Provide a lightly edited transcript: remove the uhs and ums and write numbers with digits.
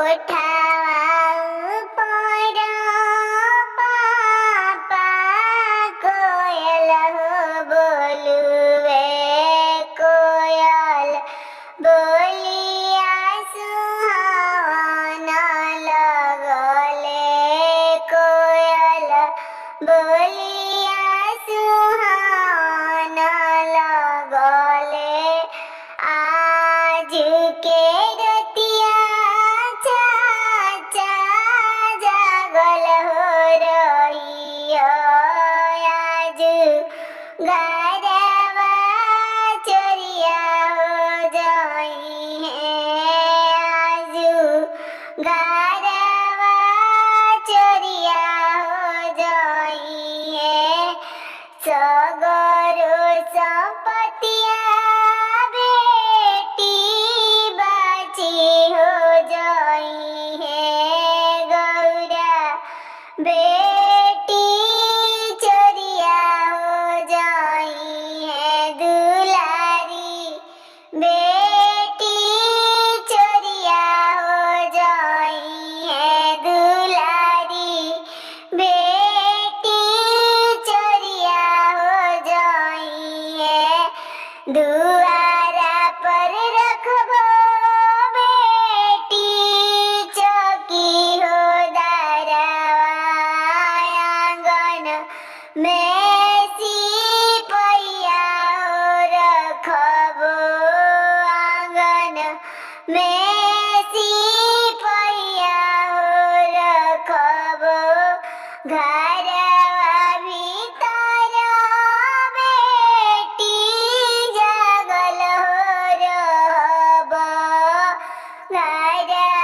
कोठावा ऊपर पापा कोयल हो बोलुए कोयल बोलिया सुहावन लगले कोयल बोलिया सुहावन लगले आज के रतिया चाचा जागल हो रही आज गारवा चोरिया हो जाई है आज गारवा चोरिया हो जाई है सगरो संपतिया बेटी बाची हो जाई है गौरा बेटी चोरिया हो जाई है दुलारी बेटी चोरिया हो जाई है दुलारी बेटी चोरिया हो जाई है दुआरा पर रखबो बेटी चौकी हो दारवा आंगन में सिपहिया हो रखबो आंगन में सिपहिया हो रखबो घरवा भीतर बेटी जागल हो रहबो घरवा